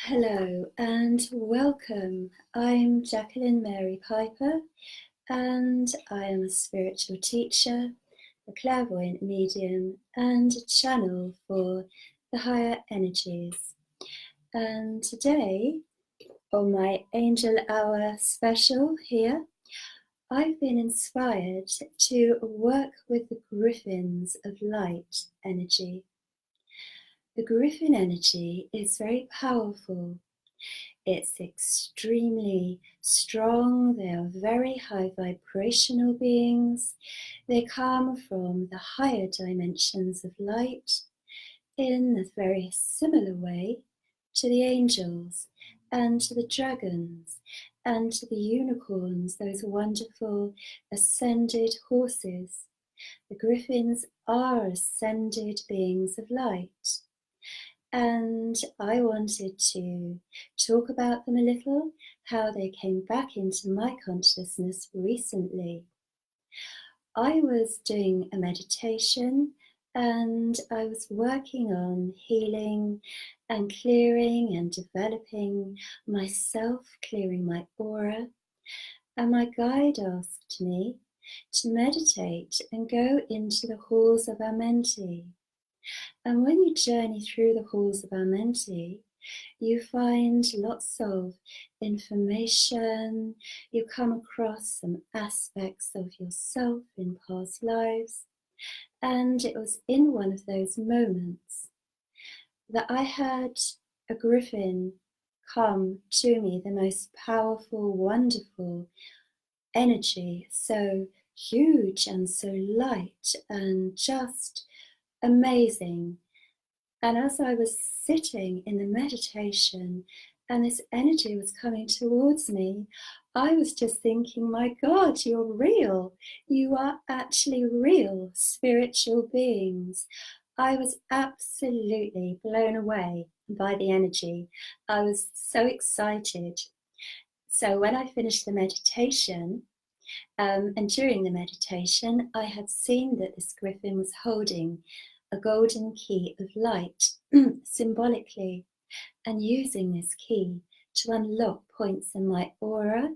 Hello and welcome. I'm Jacqueline Mary Piper and I am a spiritual teacher, a clairvoyant medium and a channel for the higher energies. And today on my Angel Hour special here, I've been inspired to work with the Griffins of light energy. The Griffin energy is very powerful. It's extremely strong. They are very high vibrational beings. They come from the higher dimensions of light in a very similar way to the angels and to the dragons and to the unicorns, those wonderful ascended horses. The griffins are ascended beings of light. And I wanted to talk about them a little, how they came back into my consciousness recently. I was doing a meditation and I was working on healing and clearing and developing myself, clearing my aura. And my guide asked me to meditate and go into the halls of our Amenti. And when you journey through the halls of our Amenti, you find lots of information, you come across some aspects of yourself in past lives. And it was in one of those moments that I had a griffin come to me, the most powerful, wonderful energy, so huge and so light and just amazing. And as I was sitting in the meditation and this energy was coming towards me, I was just thinking, my God, you're real. You are actually real spiritual beings. I was absolutely blown away by the energy. I was so excited. So when I finished the meditation, and during the meditation, I had seen that this griffin was holding a golden key of light symbolically, and using this key to unlock points in my aura.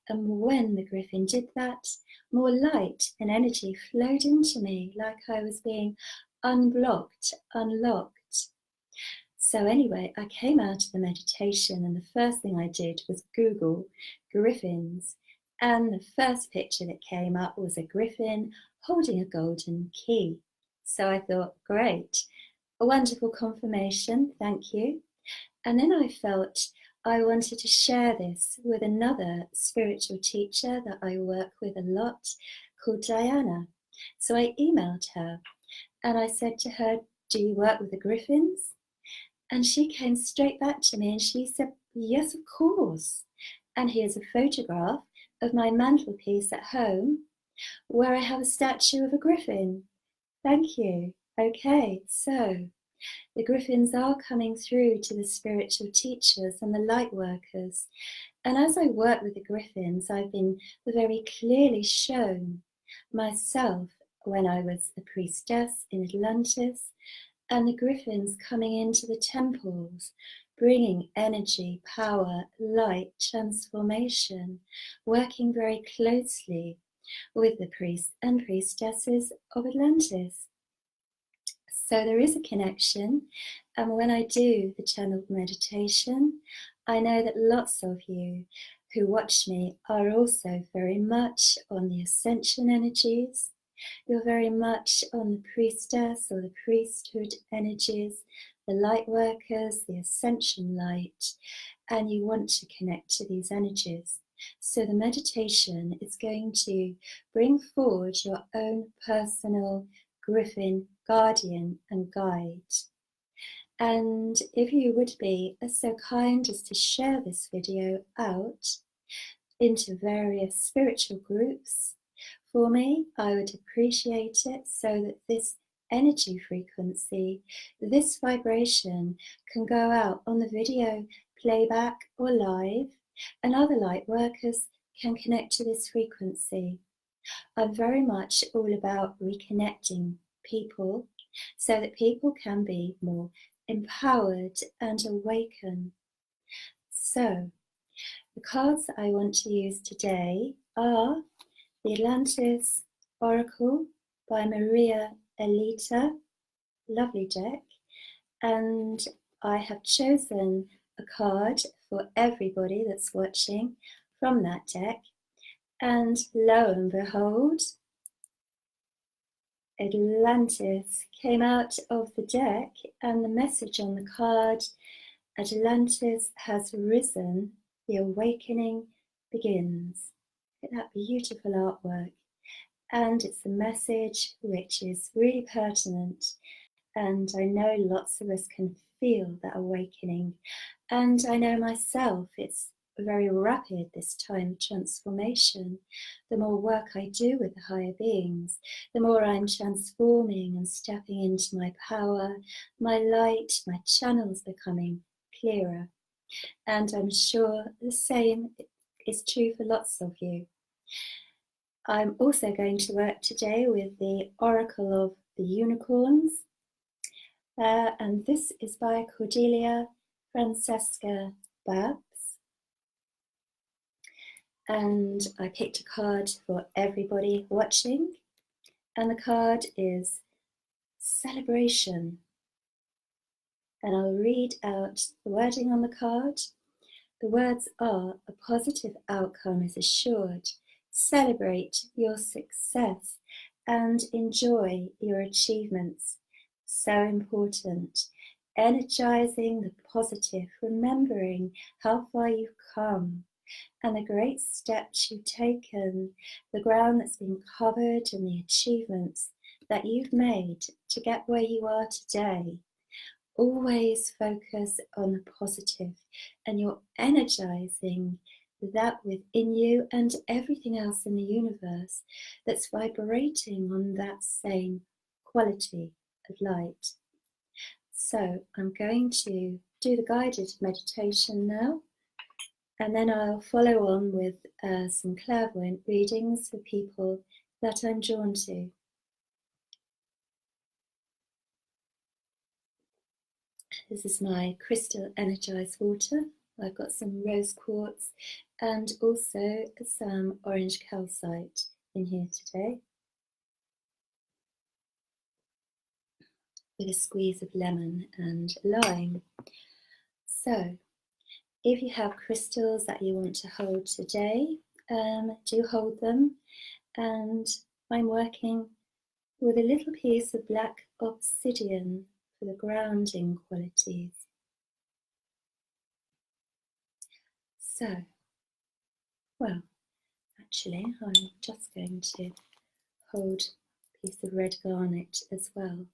And when the griffin did that, more light and energy flowed into me like I was being unblocked, unlocked. So anyway, I came out of the meditation and the first thing I did was Google griffins. And the first picture that came up was a griffin holding a golden key. So I thought, great, a wonderful confirmation, thank you. And then I felt I wanted to share this with another spiritual teacher that I work with a lot called Diana. So I emailed her and I said to her, do you work with the griffins? And she came straight back to me and she said, yes, of course. And here's a photograph of my mantelpiece at home where I have a statue of a griffin. Thank you. Okay, so the griffins are coming through to the spiritual teachers and the light workers. And as I work with the griffins, I've been very clearly shown myself when I was a priestess in Atlantis, and the griffins coming into the temples, bringing energy, power, light, transformation, working very closely with the priests and priestesses of Atlantis. So there is a connection, and when I do the channeled meditation, I know that lots of you who watch me are also very much on the ascension energies. You're very much on the priestess or the priesthood energies, the light workers, the ascension light, and you want to connect to these energies. So the meditation is going to bring forward your own personal griffin guardian and guide. And if you would be so kind as to share this video out into various spiritual groups for me, I would appreciate it, so that this energy frequency, this vibration can go out on the video playback or live, and other light workers can connect to this frequency. I'm very much all about reconnecting people so that people can be more empowered and awaken. So, the cards I want to use today are the Atlantis Oracle by Maria Elita, lovely deck, and I have chosen a card for everybody that's watching from that deck, and lo and behold, Atlantis came out of the deck, and the message on the card, Atlantis has risen, the awakening begins. Look at that beautiful artwork. And it's a message which is really pertinent, and I know lots of us can feel that awakening, and I know myself it's very rapid this time of transformation. The more work I do with the higher beings, the more I'm transforming and stepping into my power, my light, my channels becoming clearer. And I'm sure the same is true for lots of you. I'm also going to work today with the Oracle of the Unicorns, and this is by Cordelia Francesca Babs. And I picked a card for everybody watching, and the card is Celebration. And I'll read out the wording on the card. The words are: a positive outcome is assured. Celebrate your success and enjoy your achievements. So important. Energizing the positive, remembering how far you've come and the great steps you've taken, the ground that's been covered and the achievements that you've made to get where you are today. Always focus on the positive, and you're energizing that within you and everything else in the universe that's vibrating on that same quality of light. So I'm going to do the guided meditation now, and then I'll follow on with some clairvoyant readings for people that I'm drawn to. This is my crystal energized water. I've got some rose quartz and also some orange calcite in here today, with a squeeze of lemon and lime. So, if you have crystals that you want to hold today, do hold them. And I'm working with a little piece of black obsidian for the grounding qualities. So, well, actually, I'm just going to hold a piece of red garnet as well,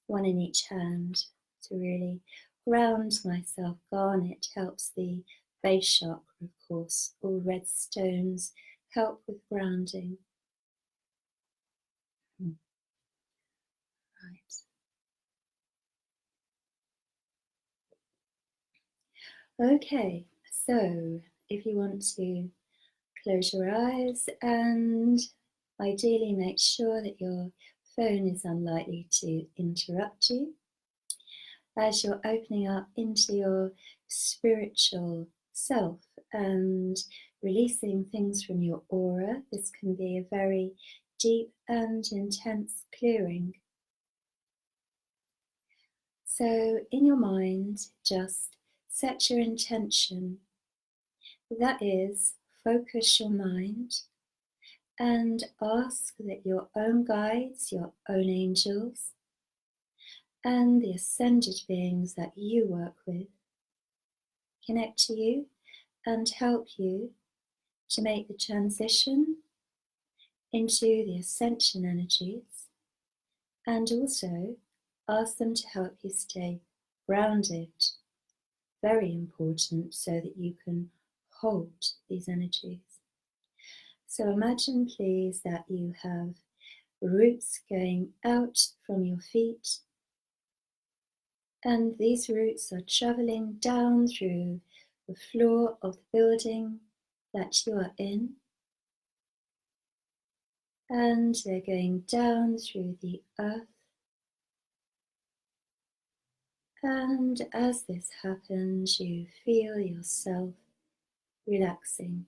one in each hand, to really ground myself. Garnet helps the base chakra, of course. All red stones help with grounding. Right. Okay, so if you want to close your eyes and ideally make sure that your phone is unlikely to interrupt you as you're opening up into your spiritual self and releasing things from your aura. This can be a very deep and intense clearing. So in your mind, just set your intention. That is, focus your mind and ask that your own guides, your own angels, and the ascended beings that you work with connect to you and help you to make the transition into the ascension energies, and also ask them to help you stay grounded. Very important, so that you can hold these energies. So imagine, please, that you have roots going out from your feet, and these roots are traveling down through the floor of the building that you are in, and they're going down through the earth. And as this happens, you feel yourself relaxing.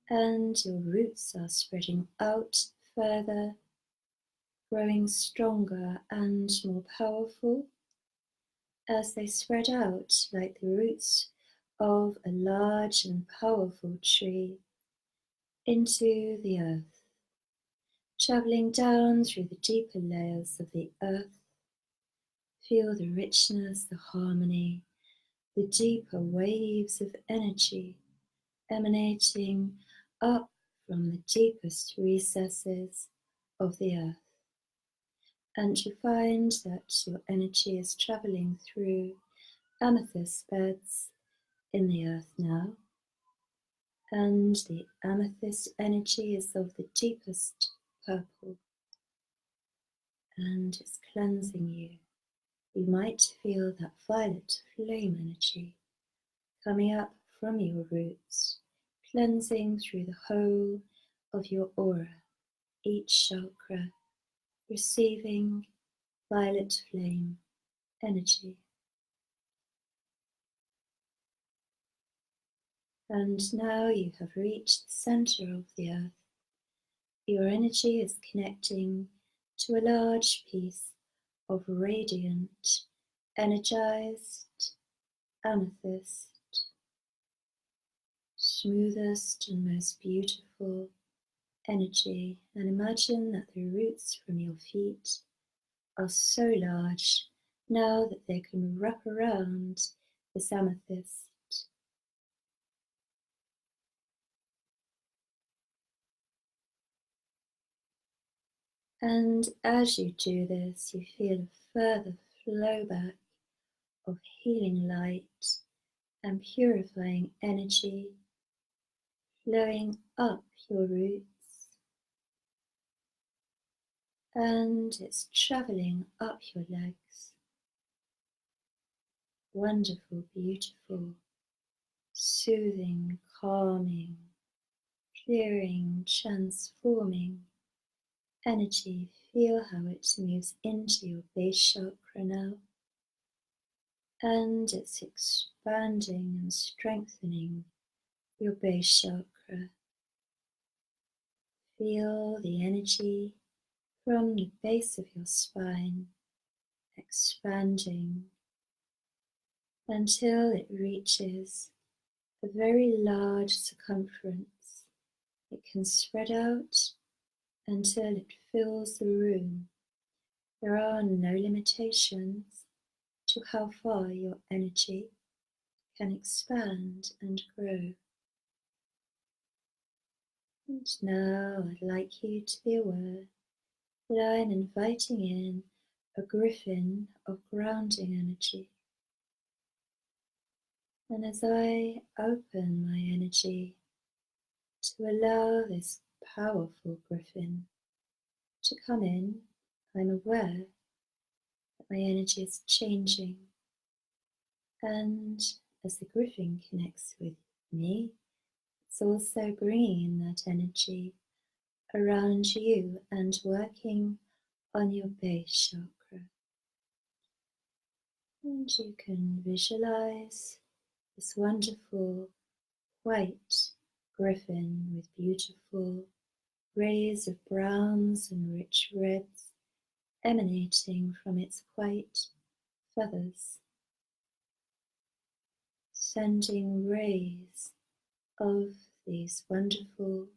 And your roots are spreading out further, growing stronger and more powerful as they spread out like the roots of a large and powerful tree into the earth, traveling down through the deeper layers of the earth. Feel the richness, the harmony, the deeper waves of energy emanating up from the deepest recesses of the earth. And you find that your energy is traveling through amethyst beds in the earth now. And the amethyst energy is of the deepest purple and it's cleansing you. You might feel that violet flame energy coming up from your roots, cleansing through the whole of your aura, each chakra, receiving violet flame energy. And now you have reached the center of the earth. Your energy is connecting to a large piece of radiant, energized amethyst, smoothest and most beautiful energy. And imagine that the roots from your feet are so large now that they can wrap around this amethyst. And as you do this, you feel a further flow back of healing light and purifying energy flowing up your roots, and it's traveling up your legs. Wonderful, beautiful, soothing, calming, clearing, transforming energy. Feel how it moves into your base chakra now, and it's expanding and strengthening your base chakra. Feel the energy from the base of your spine expanding until it reaches a very large circumference. It can spread out until it fills the room. There are no limitations to how far your energy can expand and grow. And now I'd like you to be aware that I'm inviting in a griffin of grounding energy. And as I open my energy to allow this powerful griffin to come in, I'm aware that my energy is changing. And as the griffin connects with me, it's also bringing in that energy around you and working on your base chakra. And you can visualize this wonderful white griffin with beautiful rays of browns and rich reds emanating from its white feathers, sending rays of these wonderful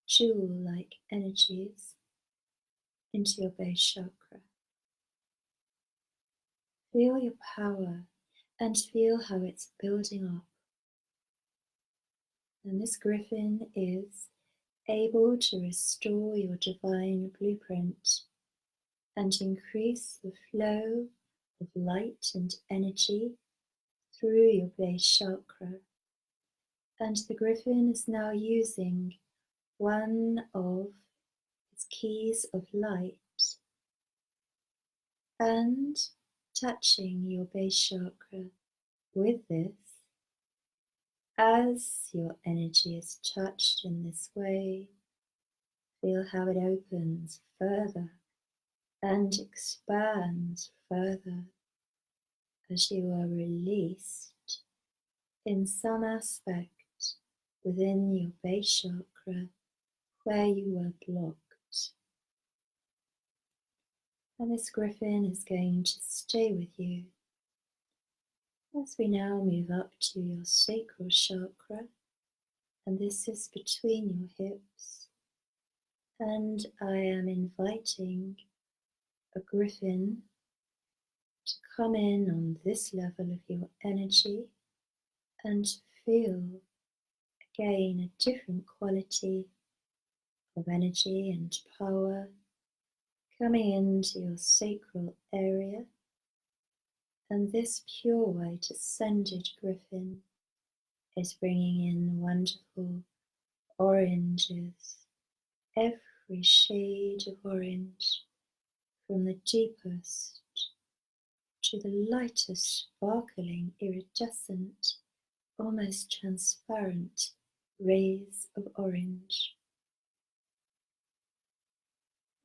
jewel-like energies into your base chakra. Feel your power and feel how it's building up. And this griffin is able to restore your divine blueprint and increase the flow of light and energy through your base chakra. And the griffin is now using one of its keys of light and touching your base chakra with this. As your energy is touched in this way, feel how it opens further and expands further as you are released in some aspect within your base chakra where you were blocked. And this griffin is going to stay with you as we now move up to your sacral chakra, and this is between your hips. And I am inviting a griffin to come in on this level of your energy and feel again a different quality of energy and power coming into your sacral area. And this pure white ascended griffin is bringing in wonderful oranges, every shade of orange, from the deepest to the lightest, sparkling, iridescent, almost transparent rays of orange.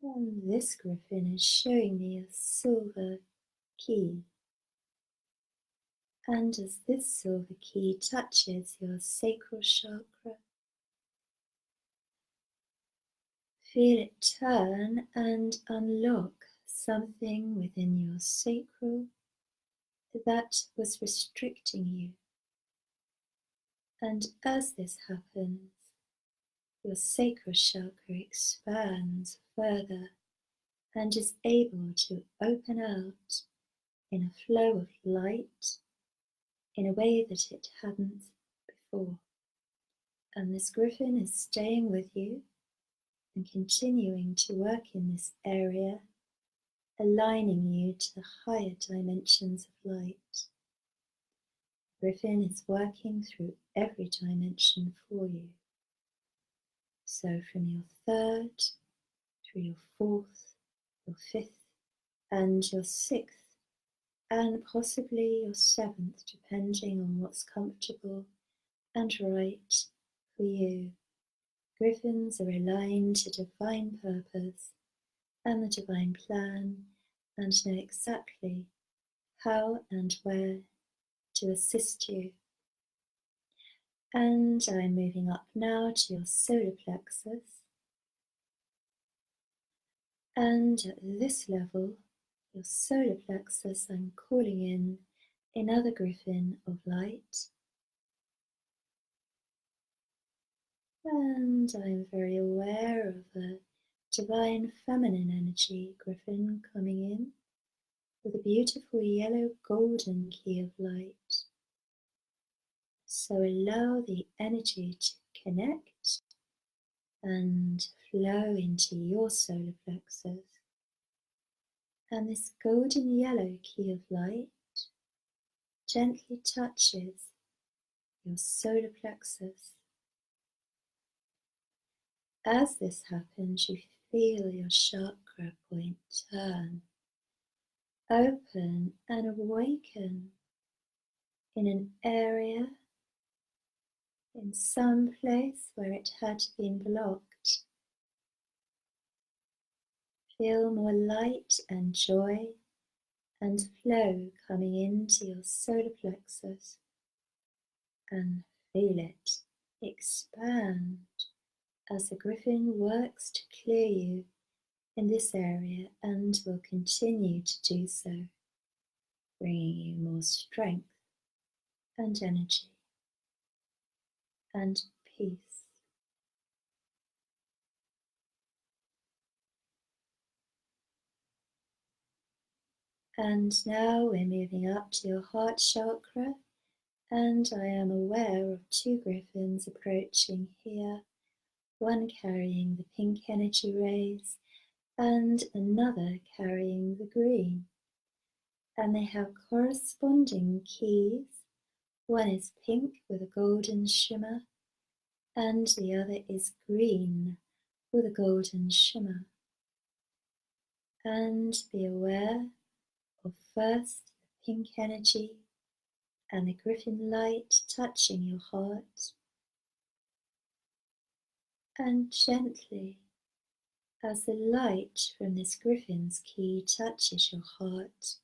And this griffin is showing me a silver key. And as this silver key touches your sacral chakra, feel it turn and unlock something within your sacral that was restricting you. And as this happens, your sacral chakra expands further and is able to open out in a flow of light in a way that it hadn't before. And this griffin is staying with you and continuing to work in this area, aligning you to the higher dimensions of light. Griffin is working through every dimension for you. So from your third, through your fourth, your fifth, and your sixth, and possibly your seventh, depending on what's comfortable and right for you. Griffins are aligned to divine purpose and the divine plan and know exactly how and where to assist you. And I'm moving up now to your solar plexus. And at this level, your solar plexus, I'm calling in another griffin of light. And I'm very aware of a divine feminine energy griffin coming in with a beautiful yellow golden key of light. So allow the energy to connect and flow into your solar plexus. And this golden yellow key of light gently touches your solar plexus. As this happens, you feel your chakra point turn, open and awaken in an area, in some place where it had been blocked. Feel more light and joy and flow coming into your solar plexus, and feel it expand as the griffin works to clear you in this area and will continue to do so, bringing you more strength and energy and peace. And now we're moving up to your heart chakra, and I am aware of two griffins approaching here, one carrying the pink energy rays and another carrying the green. And they have corresponding keys. One is pink with a golden shimmer, and the other is green with a golden shimmer. And be aware of first the pink energy and the griffin light touching your heart, and gently, as the light from this griffin's key touches your heart,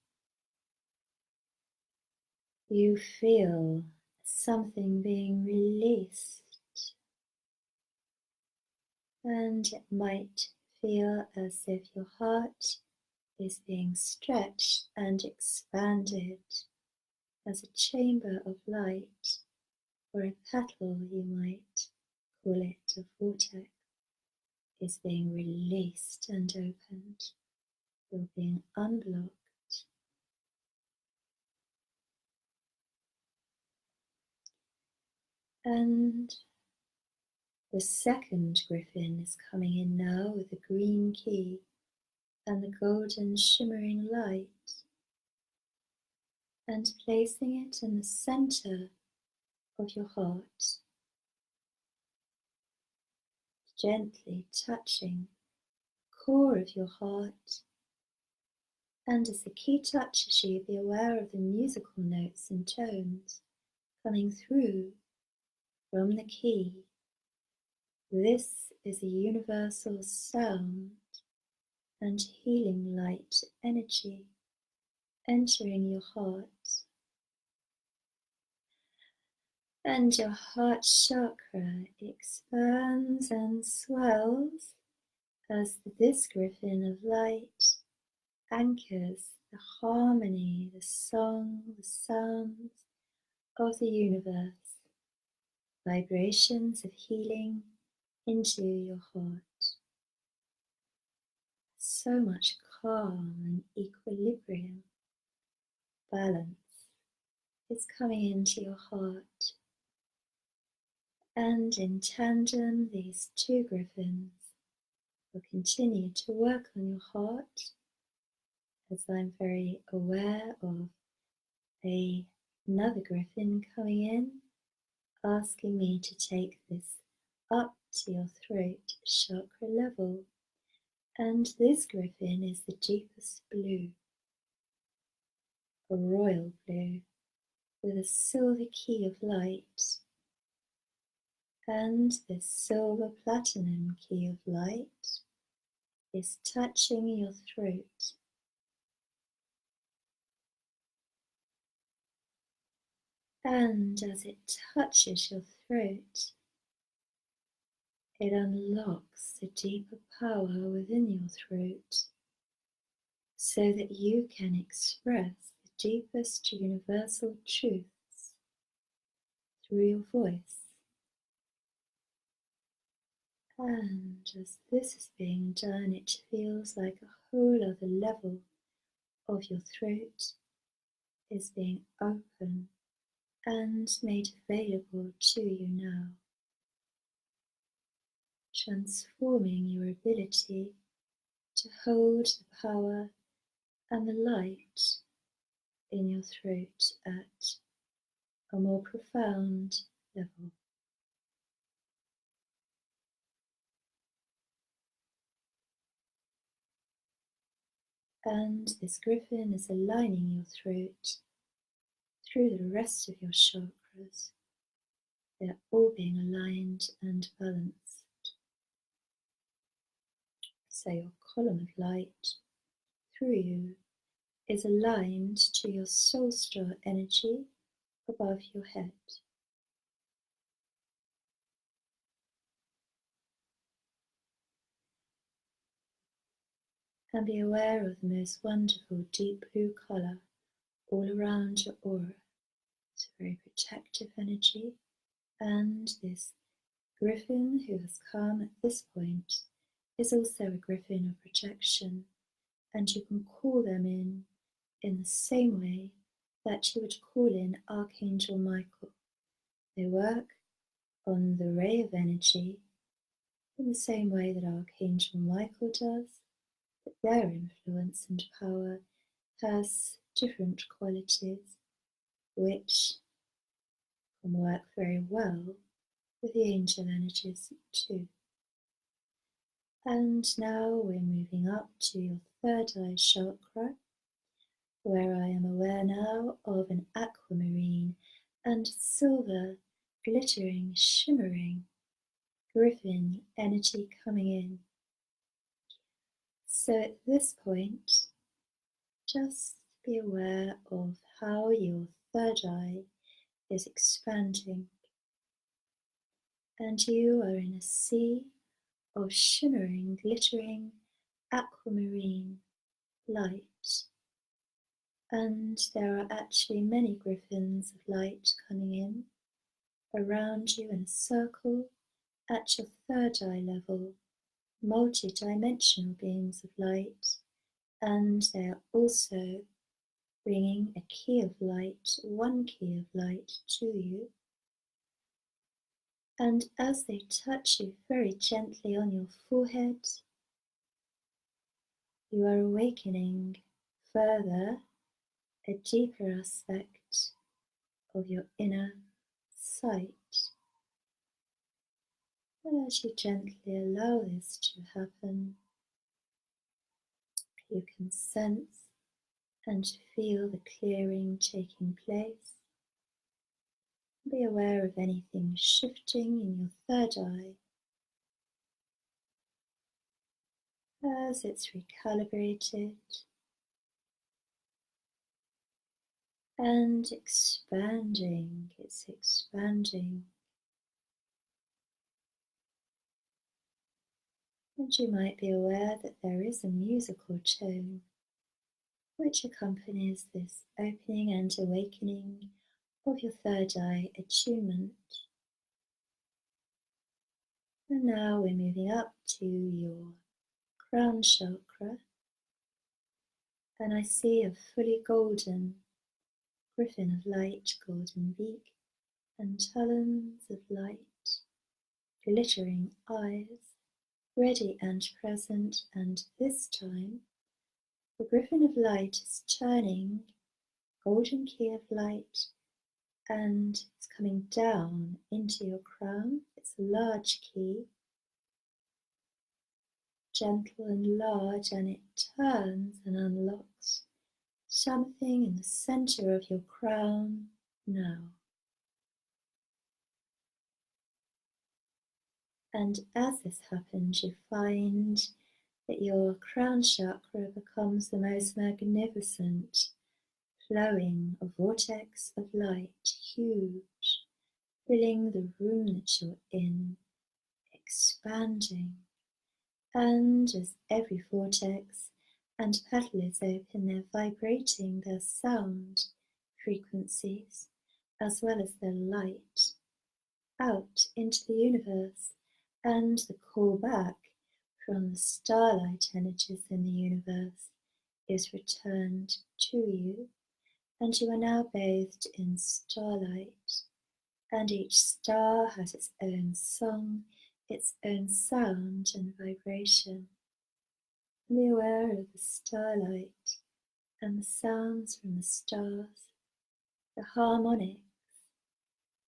you feel something being released, and it might feel as if your heart is being stretched and expanded as a chamber of light, or a petal, you might call it, a vortex, is being released and opened. You're being unblocked. And the second griffin is coming in now with the green key and the golden shimmering light, and placing it in the center of your heart, gently touching the core of your heart. And as the key touches you, be aware of the musical notes and tones coming through from the key. This is a universal sound and healing light energy entering your heart. And your heart chakra expands and swells as this griffin of light anchors the harmony, the song, the sounds of the universe, vibrations of healing into your heart. So much calm and equilibrium, balance is coming into your heart. And in tandem, these two griffins will continue to work on your heart, as I'm very aware of another griffin coming in, asking me to take this up to your throat chakra level. And this griffin is the deepest blue, a royal blue, with a silver key of light. And this silver platinum key of light is touching your throat. And as it touches your throat, it unlocks the deeper power within your throat so that you can express the deepest universal truths through your voice. And as this is being done, it feels like a whole other level of your throat is being open and made available to you now, transforming your ability to hold the power and the light in your throat at a more profound level. And this griffin is aligning your throat through the rest of your chakras. They're all being aligned and balanced. So your column of light through you is aligned to your soul star energy above your head. And be aware of the most wonderful deep blue colour all around your aura. It's a very protective energy, and this griffin who has come at this point is also a griffin of protection, and you can call them in the same way that you would call in Archangel Michael. They work on the ray of energy in the same way that Archangel Michael does, but their influence and power has different qualities which can work very well with the angel energies too. And now we're moving up to your third eye chakra, where I am aware now of an aquamarine and silver, glittering, shimmering griffin energy coming in. So at this point, just be aware of how your third eye is expanding, and you are in a sea of shimmering, glittering, aquamarine light. And there are actually many griffins of light coming in around you in a circle at your third eye level, multi-dimensional beings of light, and they are also bringing a key of light, one key of light to you. And as they touch you very gently on your forehead, you are awakening further a deeper aspect of your inner sight. And as you gently allow this to happen, you can sense and feel the clearing taking place. Be aware of anything shifting in your third eye as it's recalibrated and expanding. It's expanding. And you might be aware that there is a musical tone which accompanies this opening and awakening of your third eye attunement. And now we're moving up to your crown chakra, and I see a fully golden griffin of light, golden beak and talons of light, glittering eyes, ready and present, and this time the griffin of light is turning golden key of light and it's coming down into your crown. It's a large key, gentle and large, and it turns and unlocks something in the center of your crown now. And as this happens, you find that your crown chakra becomes the most magnificent, flowing vortex of light, huge, filling the room that you're in, expanding. And as every vortex and petal is open, they're vibrating their sound frequencies as well as their light out into the universe, and the call back from the starlight energies in the universe is returned to you, and you are now bathed in starlight, and each star has its own song, its own sound and vibration. Be aware of the starlight and the sounds from the stars, the harmonics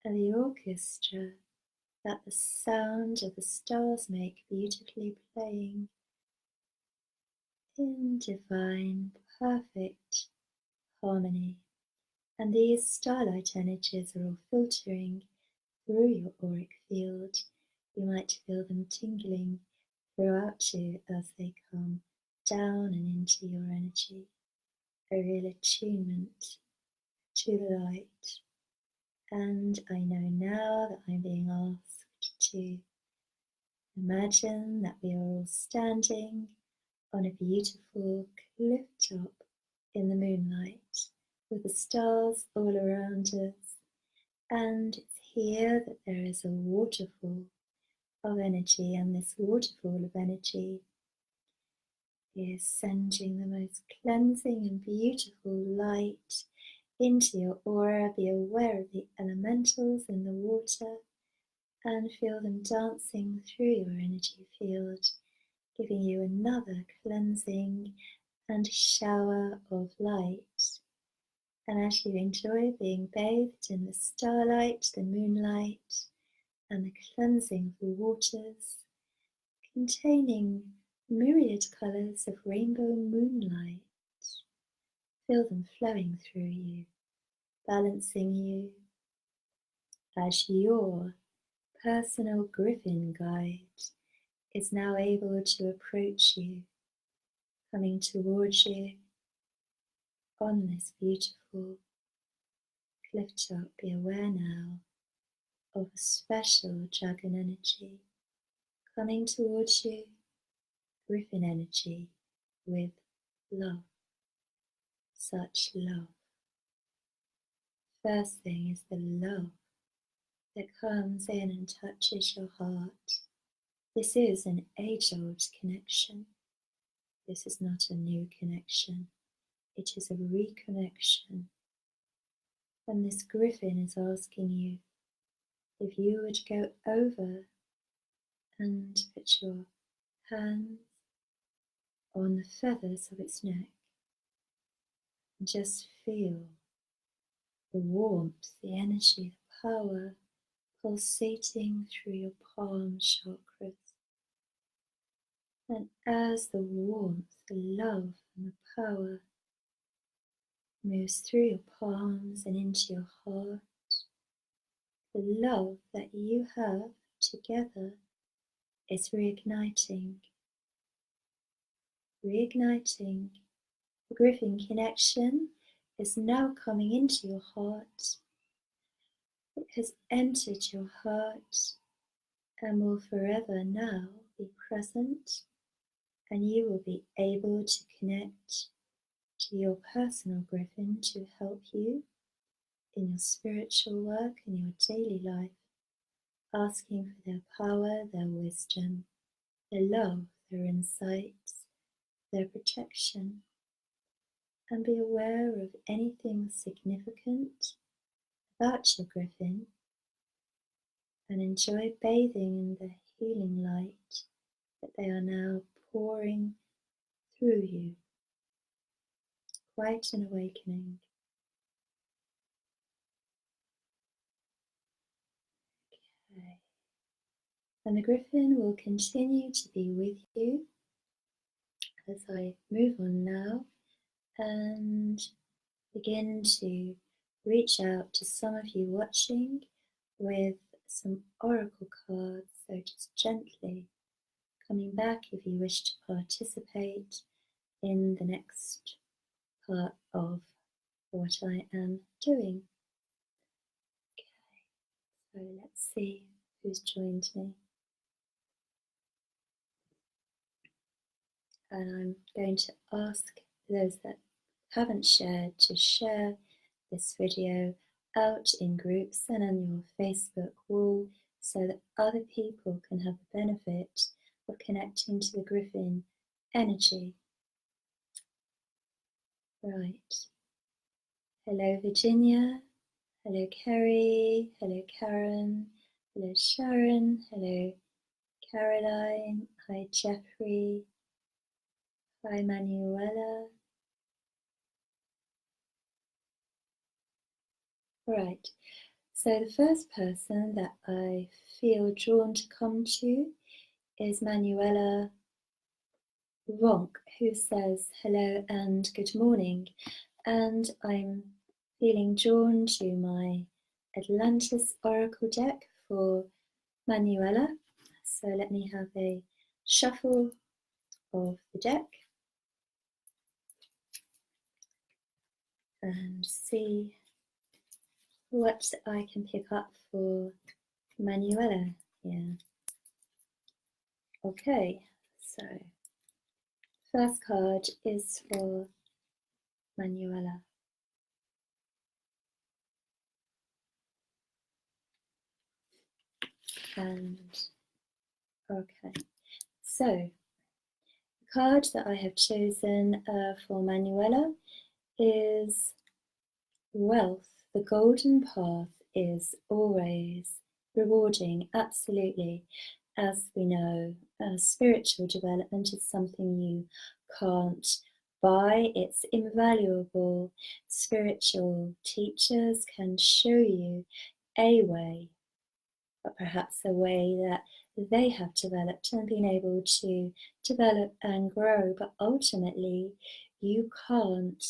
and the orchestra that the sound of the stars make, beautifully playing in divine, perfect harmony. And these starlight energies are all filtering through your auric field. You might feel them tingling throughout you as they come down and into your energy. A real attunement to the light. And I know now that I'm being asked to imagine that we are all standing on a beautiful cliff top in the moonlight with the stars all around us, and it's here that there is a waterfall of energy, and this waterfall of energy is sending the most cleansing and beautiful light into your aura. Be aware of the elementals in the water and feel them dancing through your energy field, giving you another cleansing and shower of light. And as you enjoy being bathed in the starlight, the moonlight, and the cleansing of the waters, containing myriad colours of rainbow moonlight, feel them flowing through you, balancing you as your personal griffin guide is now able to approach you, coming towards you on this beautiful lift up, be aware now of a special dragon energy coming towards you, griffin energy with love, such love. First thing is the love that comes in and touches your heart. This is an age-old connection. This is not a new connection. It is a reconnection. And this griffin is asking you if you would go over and put your hands on the feathers of its neck and just feel the warmth, the energy, the power pulsating through your palm chakras. And as the warmth, the love and the power moves through your palms and into your heart, the love that you have together is reigniting. Reigniting. The griffin connection is now coming into your heart. It has entered your heart and will forever now be present, and you will be able to connect to your personal griffin to help you in your spiritual work and your daily life, asking for their power, their wisdom, their love, their insights, their protection, and be aware of anything significant about your griffin and enjoy bathing in the healing light that they are now pouring through you. Quite an awakening. Okay. And the griffin will continue to be with you as I move on now and begin to reach out to some of you watching with some oracle cards. So just gently coming back if you wish to participate in the next part of what I am doing. Okay, so let's see who's joined me. And I'm going to ask those that haven't shared to share this video out in groups and on your Facebook wall so that other people can have the benefit of connecting to the griffin energy. Right. Hello Virginia, hello Kerry, hello Karen, hello Sharon, hello Caroline, hi Jeffrey, hi Manuela. Right, so the first person that I feel drawn to come to is Manuela Ronk, who says hello and good morning. And I'm feeling drawn to my Atlantis Oracle deck for Manuela. So let me have a shuffle of the deck and see what I can pick up for Manuela here. Okay, so first card is for Manuela. And okay, so the card that I have chosen for Manuela is wealth. The golden path is always rewarding, absolutely. As we know, spiritual development is something you can't buy, it's invaluable. Spiritual teachers can show you a way, but perhaps a way that they have developed and been able to develop and grow, but ultimately you can't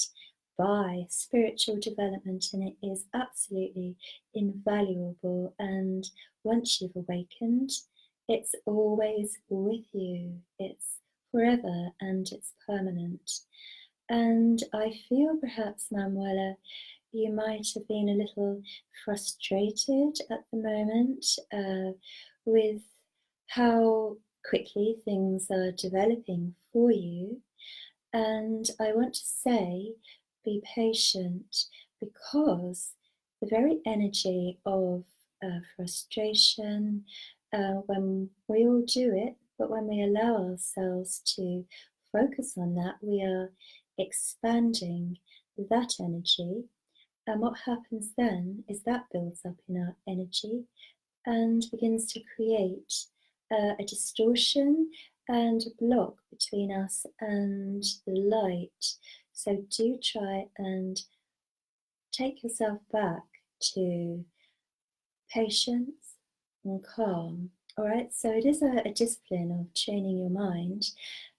buy spiritual development, and it is absolutely invaluable. And once you've awakened, it's always with you, it's forever and it's permanent. And I feel perhaps, Manuela, you might have been a little frustrated at the moment with how quickly things are developing for you. And I want to say, be patient, because the very energy of frustration, when we all do it, but when we allow ourselves to focus on that, we are expanding that energy. And what happens then is that builds up in our energy and begins to create a distortion and a block between us and the light. So do try and take yourself back to patience and calm. All right, so it is a discipline of training your mind.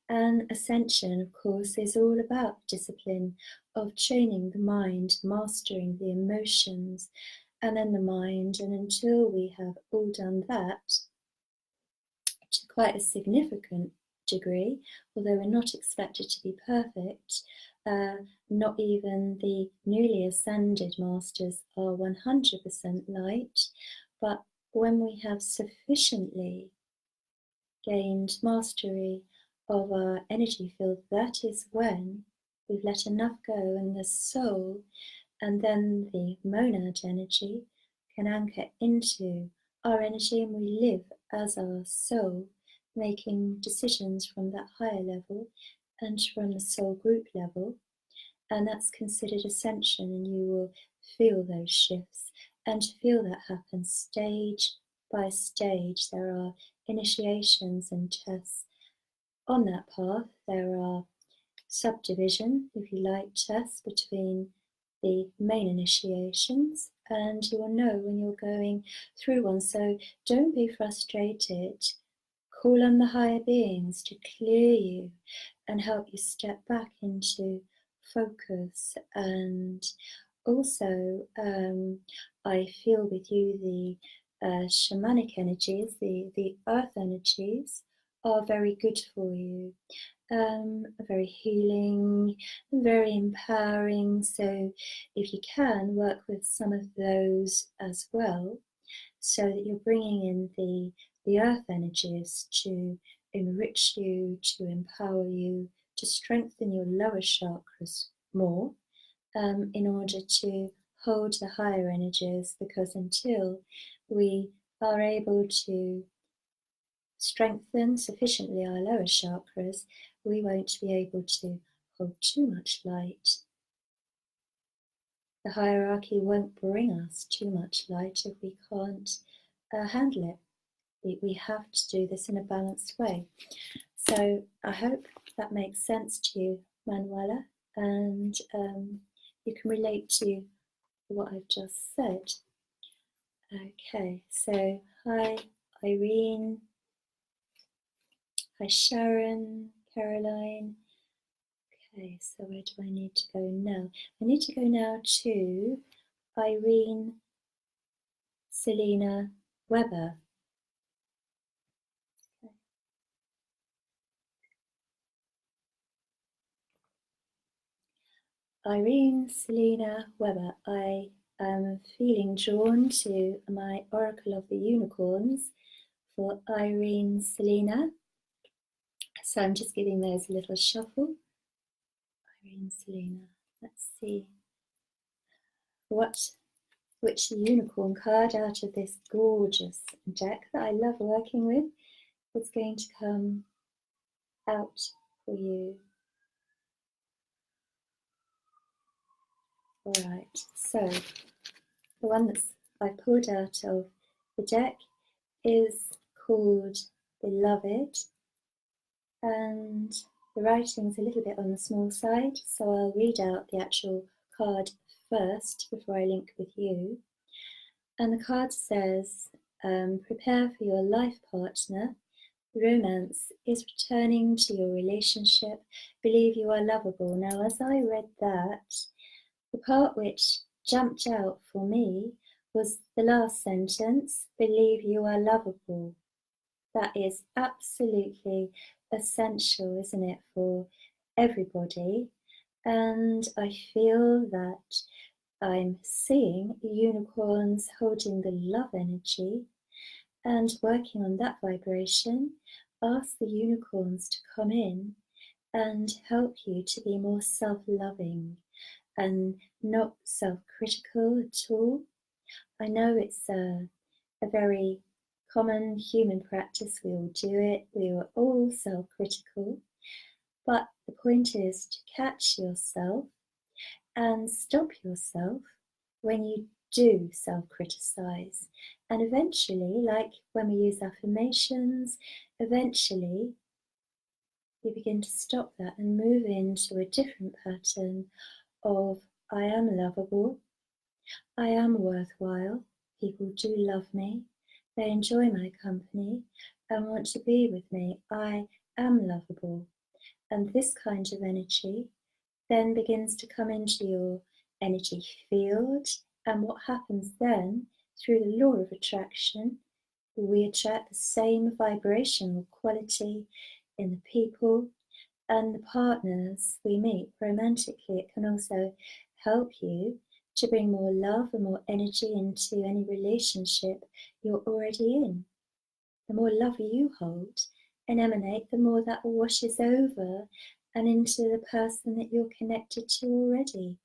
And ascension, of course, is all about discipline of training the mind, mastering the emotions, and then the mind. And until we have all done that to quite a significant degree, although we're not expected to be perfect, not even the newly ascended masters are 100% light, but when we have sufficiently gained mastery of our energy field, that is when we've let enough go, and the soul and then the monad energy can anchor into our energy, and we live as our soul, making decisions from that higher level and from the soul group level. And that's considered ascension, and you will feel those shifts. And to feel that happen stage by stage, there are initiations and tests on that path. There are subdivision, if you like, tests between the main initiations, and you will know when you're going through one. So don't be frustrated. Call on the higher beings to clear you and help you step back into focus. And also, I feel with you the shamanic energies, the earth energies are very good for you. Very healing, very empowering. So if you can, work with some of those as well, so that you're bringing in the earth energies to enrich you, to empower you, to strengthen your lower chakras more, in order to hold the higher energies, because until we are able to strengthen sufficiently our lower chakras, we won't be able to hold too much light. The hierarchy won't bring us too much light if we can't handle it. We have to do this in a balanced way. So I hope that makes sense to you, Manuela, and you can relate to what I've just said. Okay, so hi Irene, hi Sharon, Caroline. Okay, so where do I need to go now? I need to go now to Irene Selena Weber. Okay. Irene Selena Weber, I am feeling drawn to my Oracle of the Unicorns for Irene Selena. So I'm just giving those a little shuffle. Irene Selena, let's see which unicorn card out of this gorgeous deck that I love working with is going to come out for you. Alright, so the one that I pulled out of the deck is called Beloved, and the writing's a little bit on the small side, so I'll read out the actual card first before I link with you. And the card says, prepare for your life partner. Romance is returning to your relationship. Believe you are lovable. Now, as I read that, the part which jumped out for me was the last sentence, believe you are lovable. That is absolutely essential, isn't it, for everybody? And I feel that I'm seeing unicorns holding the love energy and working on that vibration. Ask the unicorns to come in and help you to be more self-loving and not self-critical at all. I know it's a very common human practice. We all do it. We are all self-critical. But the point is to catch yourself and stop yourself when you do self-criticize. And eventually, like when we use affirmations, eventually you begin to stop that and move into a different pattern of I am lovable, I am worthwhile, people do love me, they enjoy my company and want to be with me, I am lovable. And this kind of energy then begins to come into your energy field. And what happens then, through the law of attraction, we attract the same vibrational quality in the people and the partners we meet romantically. It can also help you to bring more love and more energy into any relationship you're already in. The more love you hold and emanate, the more that washes over and into the person that you're connected to already.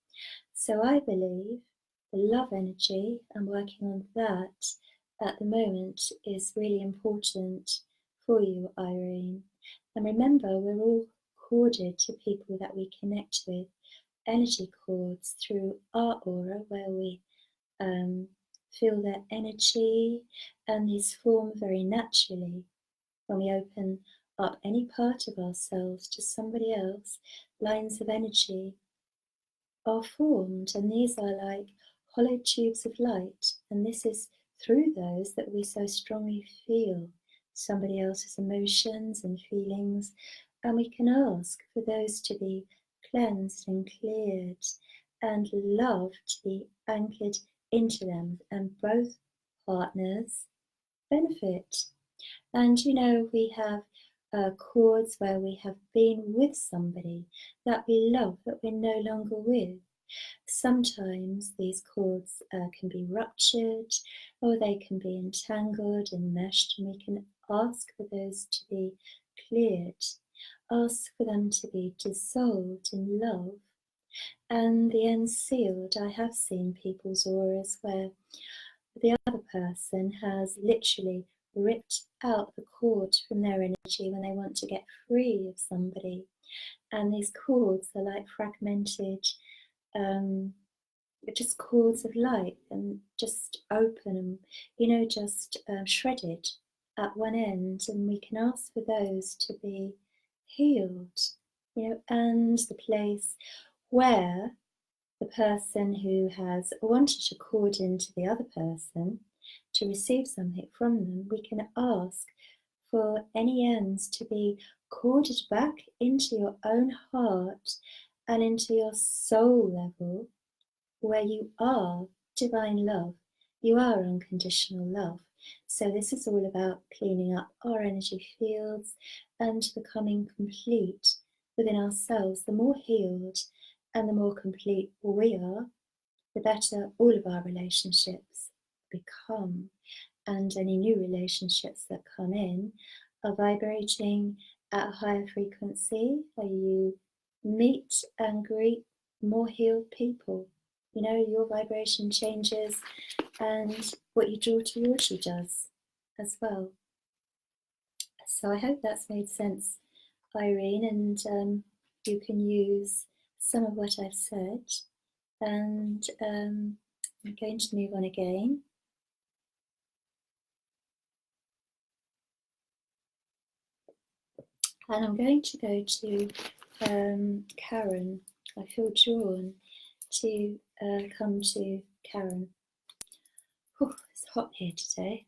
So I believe the love energy and working on that at the moment is really important for you, Irene. And remember, we're all corded to people that we connect with, energy cords through our aura, where we feel their energy, and these form very naturally. When we open up any part of ourselves to somebody else, lines of energy are formed, and these are like hollow tubes of light, and this is through those that we so strongly feel somebody else's emotions and feelings, and we can ask for those to be cleansed and cleared and love to be anchored into them, and both partners benefit. And you know, we have cords where we have been with somebody that we love that we're no longer with. Sometimes these cords can be ruptured or they can be entangled and meshed, and we can ask for those to be cleared, ask for them to be dissolved in love and the unsealed. I have seen people's auras where the other person has literally ripped out the cord from their energy when they want to get free of somebody. And these cords are like fragmented, just cords of light and just open and, you know, just shredded at one end. And we can ask for those to be healed, you know, and the place where the person who has wanted to cord into the other person to receive something from them, we can ask for any ends to be corded back into your own heart and into your soul level, where you are divine love. You are unconditional love. So this is all about cleaning up our energy fields and becoming complete within ourselves. The more healed and the more complete we are, the better all of our relationships become. And any new relationships that come in are vibrating at a higher frequency. You meet and greet more healed people. You know, your vibration changes and what you draw towards you does as well. So I hope that's made sense, Irene, and you can use some of what I've said. And I'm going to move on again. And I'm going to go to Karen. I feel drawn to come to Karen. Oh, it's hot here today.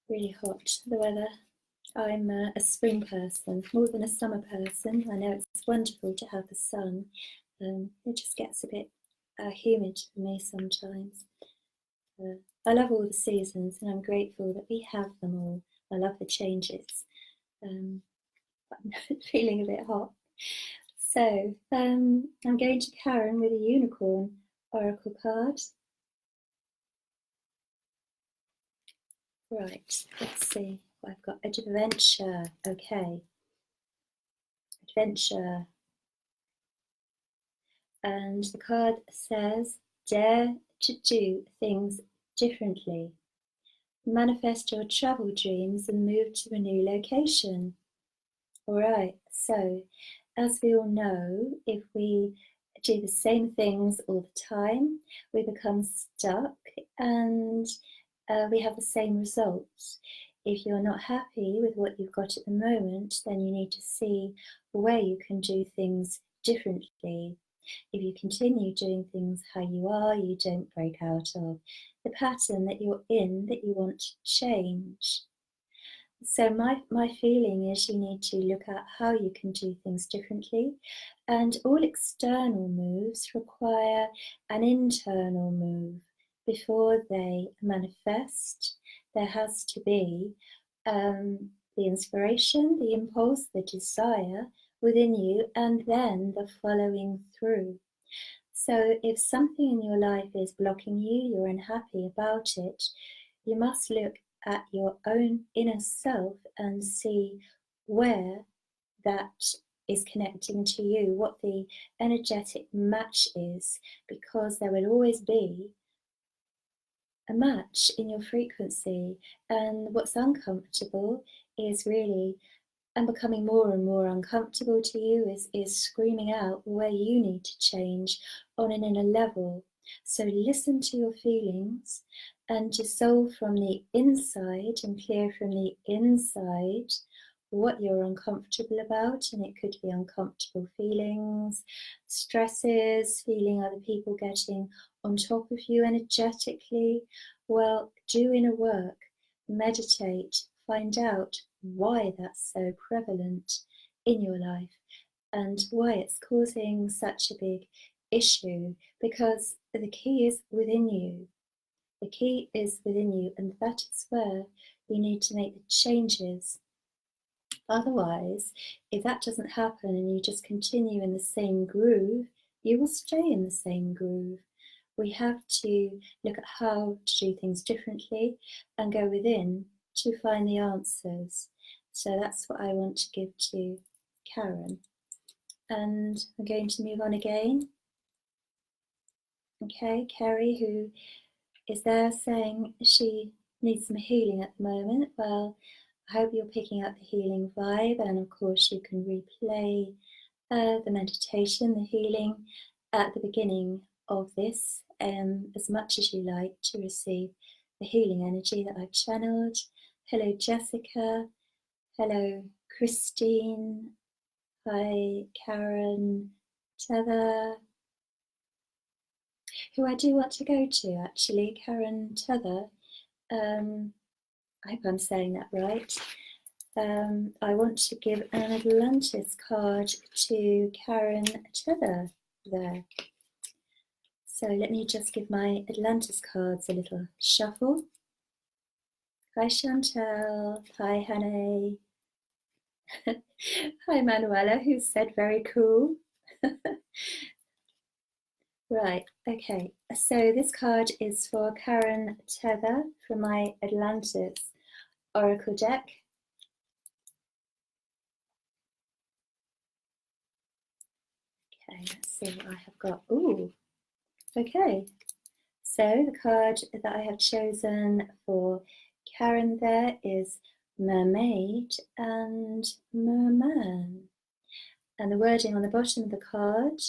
Really hot, the weather. I'm a spring person, more than a summer person. I know it's wonderful to have the sun. It just gets a bit humid for me sometimes. I love all the seasons and I'm grateful that we have them all. I love the changes. I'm feeling a bit hot. So I'm going to Karen with a unicorn. oracle card. Right, let's see. I've got adventure. Okay, adventure. And the card says, dare to do things differently. Manifest your travel dreams and move to a new location. All right, so as we all know, if we do the same things all the time, we become stuck and we have the same results. If you're not happy with what you've got at the moment, then you need to see where you can do things differently. If you continue doing things how you are, you don't break out of the pattern that you're in that you want to change. So my feeling is you need to look at how you can do things differently, and all external moves require an internal move before they manifest. There has to be the inspiration, the impulse, the desire within you, and then the following through. So if something in your life is blocking you, you're unhappy about it, you must look at your own inner self and see where that is connecting to you, what the energetic match is, because there will always be a match in your frequency. And what's uncomfortable is really, and becoming more and more uncomfortable to you, is screaming out where you need to change on an inner level. So listen to your feelings and dissolve from the inside and clear from the inside what you're uncomfortable about. And it could be uncomfortable feelings, stresses, feeling other people getting on top of you energetically. Well, do inner work, meditate, find out why that's so prevalent in your life and why it's causing such a big issue, because the key is within you. The key is within you, and that is where you need to make the changes. Otherwise, if that doesn't happen and you just continue in the same groove, you will stay in the same groove. We have to look at how to do things differently and go within to find the answers. So that's what I want to give to Karen. And I'm going to move on again. Okay, Kerry, who is there saying she needs some healing at the moment. Well, I hope you're picking up the healing vibe, and of course you can replay the meditation, the healing at the beginning of this as much as you like to receive the healing energy that I've channeled. Hello Jessica, hello Christine, hi Karen, Tether, who I do want to go to actually, Karen Tether. I hope I'm saying that right. I want to give an Atlantis card to Karen Tether there. So let me just give my Atlantis cards a little shuffle. Hi Chantel, hi Hannah, hi Manuela, who said very cool. Right, okay, so this card is for Karen Tether from my Atlantis Oracle deck. Okay, let's see what I have got. Ooh, okay. So the card that I have chosen for Karen there is Mermaid and Merman. And the wording on the bottom of the card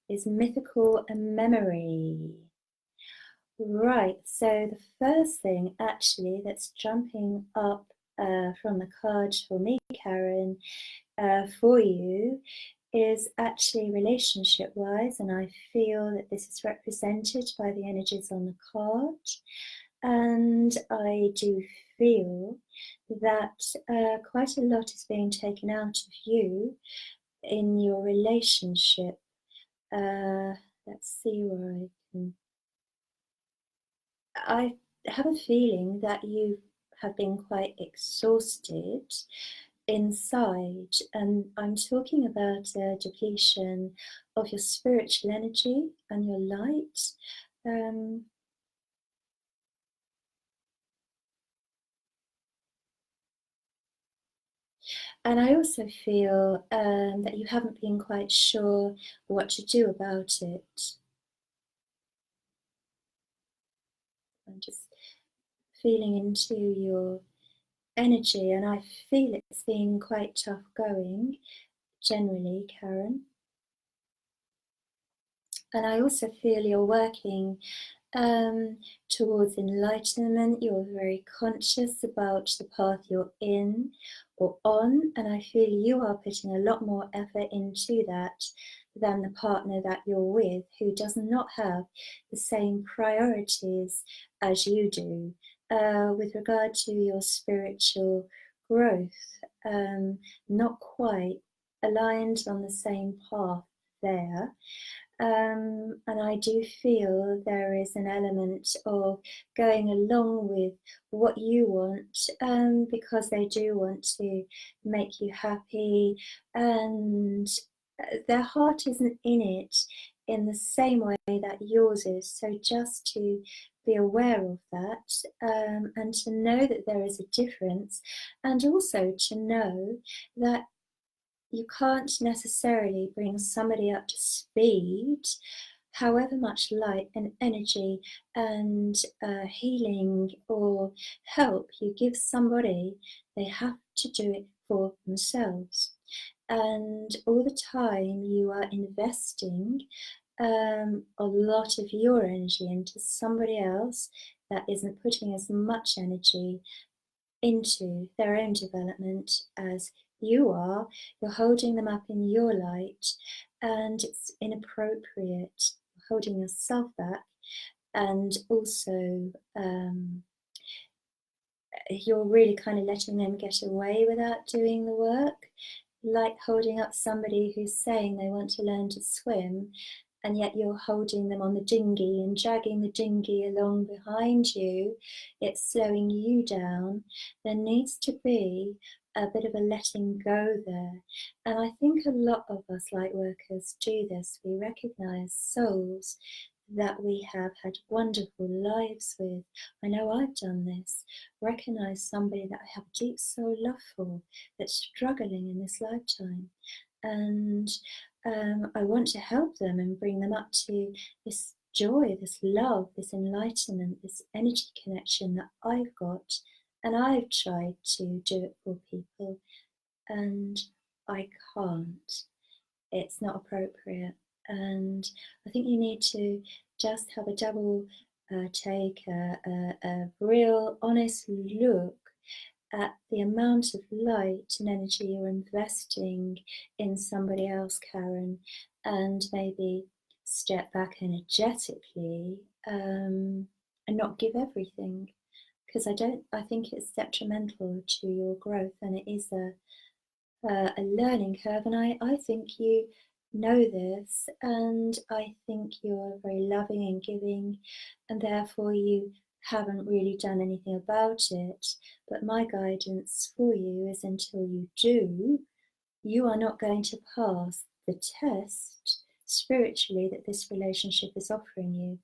is mythical memory. Right, so the first thing actually that's jumping up from the card for me, Karen, for you is actually relationship wise, and I feel that this is represented by the energies on the card, and I do feel that quite a lot is being taken out of you in your relationship. Let's see where I have a feeling that you have been quite exhausted inside, and I'm talking about a depletion of your spiritual energy and your light. And I also feel that you haven't been quite sure what to do about it. I'm just feeling into your energy, and I feel it's been quite tough going generally, Karen. And I also feel you're working towards enlightenment. You're very conscious about the path you're in or on, and I feel you are putting a lot more effort into that than the partner that you're with, who does not have the same priorities as you do with regard to your spiritual growth. Not quite aligned on the same path there. And I do feel there is an element of going along with what you want, because they do want to make you happy, and their heart isn't in it in the same way that yours is. So just to be aware of that, and to know that there is a difference, and also to know that you can't necessarily bring somebody up to speed, however much light and energy and healing or help you give somebody, they have to do it for themselves. And all the time you are investing a lot of your energy into somebody else that isn't putting as much energy into their own development as you are. You're holding them up in your light, and it's inappropriate. You're holding yourself back, and also you're really kind of letting them get away without doing the work, like holding up somebody who's saying they want to learn to swim, and yet you're holding them on the dinghy and dragging the dinghy along behind you. It's slowing you down. There needs to be a bit of a letting go there. And I think a lot of us light workers do this. We recognize souls that we have had wonderful lives with. I know I've done this. Recognize somebody that I have deep soul love for, that's struggling in this lifetime. And I want to help them and bring them up to this joy, this love, this enlightenment, this energy connection that I've got. And I've tried to do it for people, and I can't. It's not appropriate. And I think you need to just have a double take, a real honest look at the amount of light and energy you're investing in somebody else, Karen, and maybe step back energetically, and not give everything, because I think it's detrimental to your growth, and it is a learning curve. And I think you know this, and I think you're very loving and giving, and therefore you haven't really done anything about it. But my guidance for you is, until you do, you are not going to pass the test spiritually that this relationship is offering you.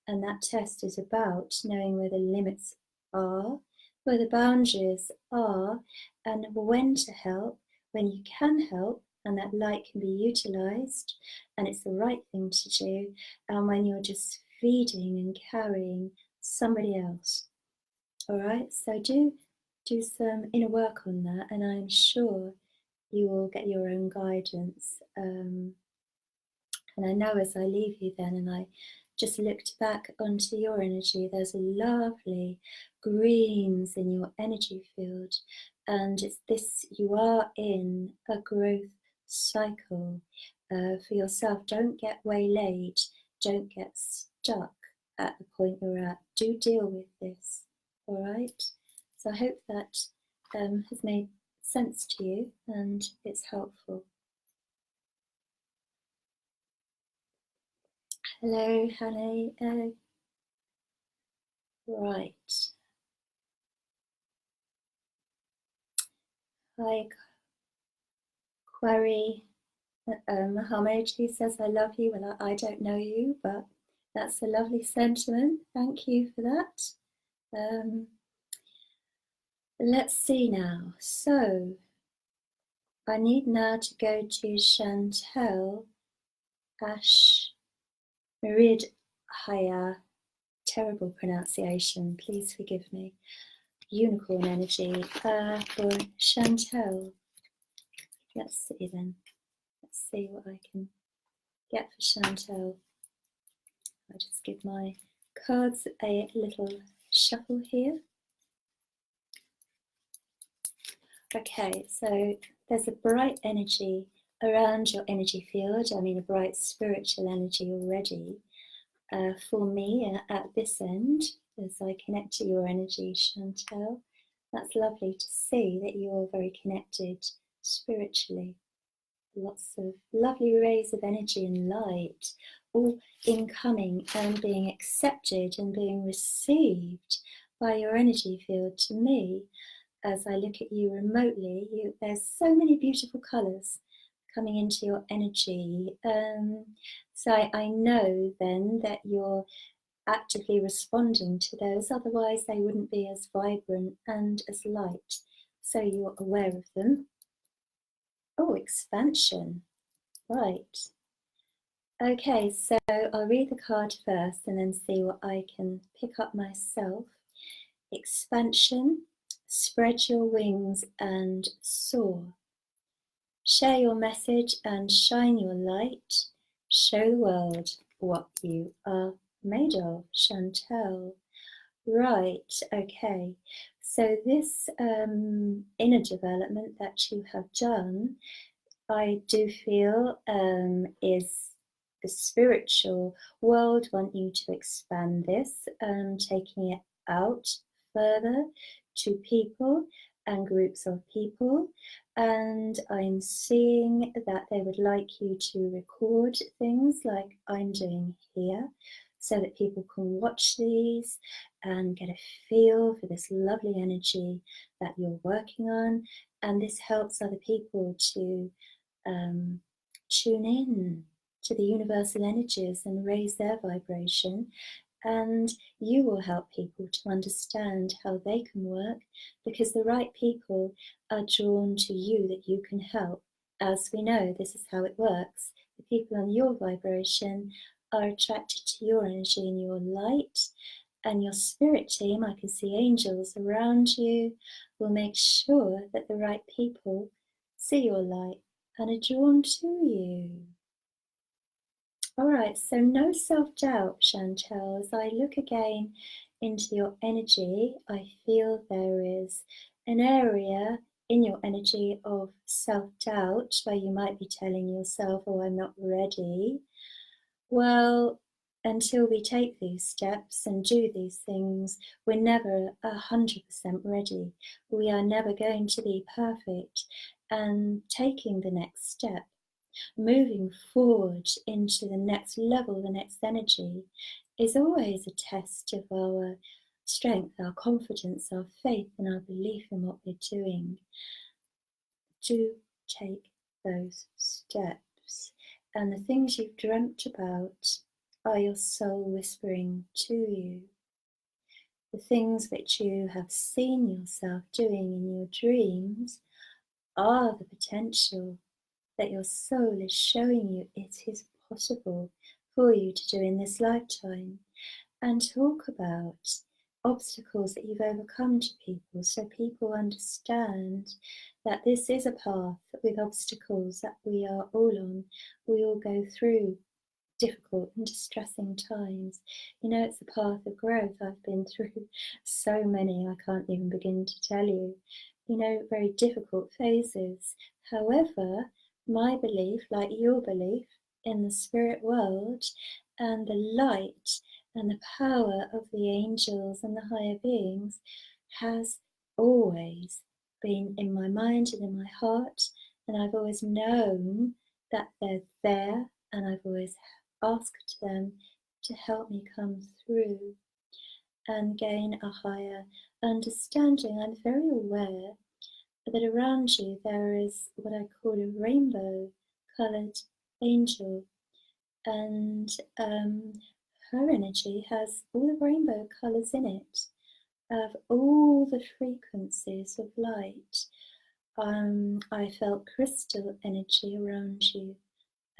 And that test is about knowing where the limits are, where the boundaries are, and when to help, when you can help, and that light can be utilized, and it's the right thing to do, and when you're just feeding and carrying somebody else. All right, so do some inner work on that, and I'm sure you will get your own guidance. And I know as I leave you then, and I just looked back onto your energy, there's lovely greens in your energy field, and it's this, you are in a growth cycle for yourself. Don't get waylaid, don't get stuck at the point you're at. Do deal with this, all right? So I hope that has made sense to you and it's helpful. Hello, honey. Right. Hi, Query Harmoji says, I love you. Well, I don't know you, but that's a lovely sentiment. Thank you for that. Let's see now. So I need now to go to Chantel Ashmeridhaya. Terrible pronunciation, please forgive me. Unicorn energy for Chantel. Let's see then. Let's see what I can get for Chantel. I'll just give my cards a little shuffle here. Okay, so there's a bright energy around your energy field. I mean, a bright spiritual energy already. For me, at this end, as I connect to your energy, Chantel, that's lovely to see that you're very connected spiritually. Lots of lovely rays of energy and light, all incoming and being accepted and being received by your energy field. To me, as I look at you remotely, there's so many beautiful colours coming into your energy. So I know then that you're actively responding to those, otherwise they wouldn't be as vibrant and as light. So you're aware of them. Oh, expansion. Right. Okay, so I'll read the card first and then see what I can pick up myself. Expansion. Spread your wings and soar. Share your message and shine your light. Show the world what you are made of, Chantel. Right, okay. So this inner development that you have done, I do feel is the spiritual world want you to expand this, taking it out further to people and groups of people. And I'm seeing that they would like you to record things like I'm doing here, so that people can watch these and get a feel for this lovely energy that you're working on. And this helps other people to tune in to the universal energies and raise their vibration. And you will help people to understand how they can work, because the right people are drawn to you that you can help. As we know, this is how it works. The people on your vibration are attracted to your energy and your light. And your spirit team, I can see angels around you, will make sure that the right people see your light and are drawn to you. All right, so no self-doubt, Chantel. As I look again into your energy, I feel there is an area in your energy of self-doubt where you might be telling yourself, oh, I'm not ready. Well, until we take these steps and do these things, we're never 100% ready. We are never going to be perfect. And taking the next step, moving forward into the next level, the next energy, is always a test of our strength, our confidence, our faith, and our belief in what we're doing. Do take those steps. And the things you've dreamt about are your soul whispering to you. The things which you have seen yourself doing in your dreams are the potential that your soul is showing you it is possible for you to do in this lifetime. And talk about obstacles that you've overcome to people, so people understand that this is a path with obstacles that we are all on. We all go through difficult and distressing times. You know, it's a path of growth. I've been through so many, I can't even begin to tell you. You know, very difficult phases. However, my belief, like your belief in the spirit world and the light and the power of the angels and the higher beings, has always been in my mind and in my heart. And I've always known that they're there, and I've always asked them to help me come through and gain a higher understanding. I'm very aware that around you there is what I call a rainbow coloured angel, and her energy has all the rainbow colours in it of all the frequencies of light. I felt crystal energy around you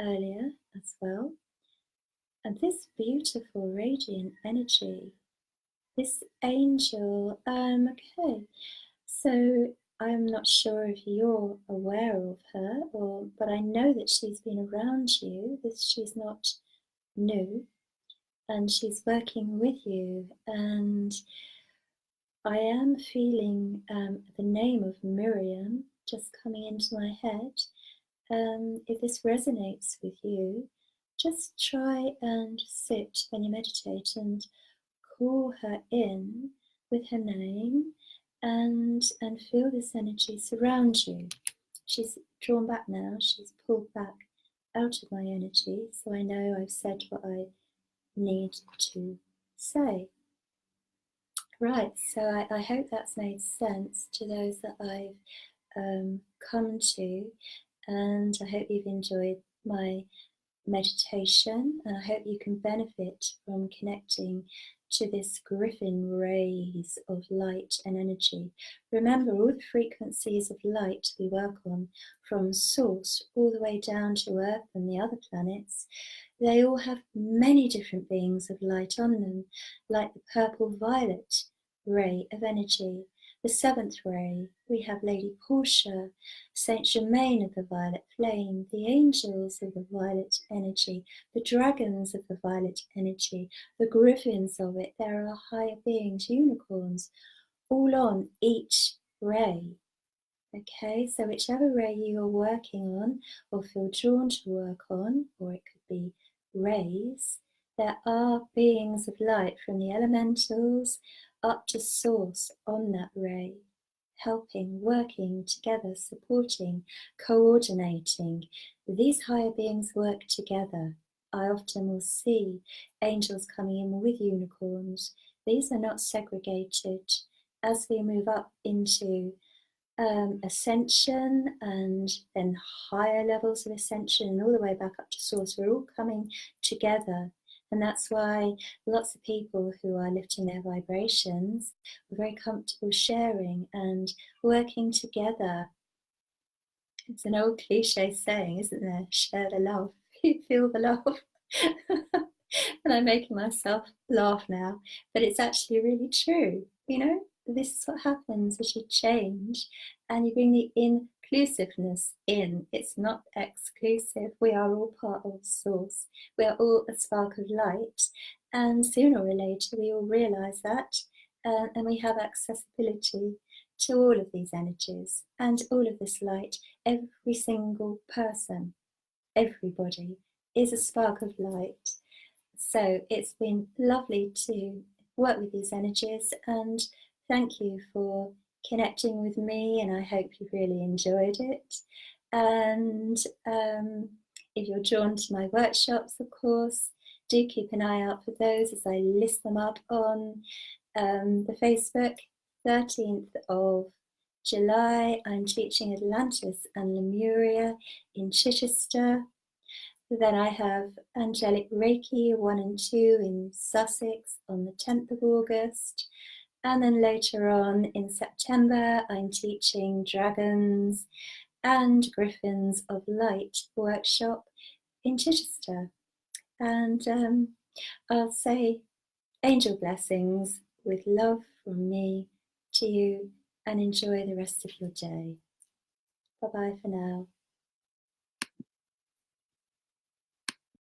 earlier as well, and this beautiful radiant energy, this angel. Okay, so I'm not sure if you're aware of her, but I know that she's been around you. She's not new, and she's working with you. And I am feeling the name of Miriam just coming into my head. If this resonates with you, just try and sit when you meditate and call her in with her name, and feel this energy surround you. She's drawn back now, she's pulled back out of my energy, so I know I've said what I need to say. Right, so I hope that's made sense to those that I've come to, and I hope you've enjoyed my meditation, and I hope you can benefit from connecting to this griffin rays of light and energy. Remember, all the frequencies of light we work on, from source all the way down to Earth and the other planets, they all have many different beings of light on them, like the purple violet ray of energy. The seventh ray, we have Lady Portia, Saint Germain of the violet flame, the angels of the violet energy, the dragons of the violet energy, the griffins of it. There are higher beings, unicorns, all on each ray. Okay, so whichever ray you're working on or feel drawn to work on, or it could be rays, there are beings of light from the elementals up to source on that ray, helping, working together, supporting, coordinating. These higher beings work together. I often will see angels coming in with unicorns. These are not segregated. As we move up into ascension and then higher levels of ascension and all the way back up to source, we're all coming together. And that's why lots of people who are lifting their vibrations are very comfortable sharing and working together. It's an old cliche saying, isn't there? Share the love, feel the love. And I'm making myself laugh now, but it's actually really true. You know, this is what happens as you change and you bring the inclusiveness in. It's not exclusive. We are all part of the source. We are all a spark of light, and sooner or later we all realize that, and we have accessibility to all of these energies and all of this light. Every single person, everybody is a spark of light. So it's been lovely to work with these energies, and thank you for connecting with me, and I hope you've really enjoyed it. And if you're drawn to my workshops, of course, do keep an eye out for those as I list them up on the Facebook. 13th of July, I'm teaching Atlantis and Lemuria in Chichester. Then I have Angelic Reiki 1 and 2 in Sussex on the 10th of August. And then later on in September, I'm teaching Dragons and Griffins of Light workshop in Chichester. And I'll say angel blessings with love from me to you, and enjoy the rest of your day. Bye-bye for now.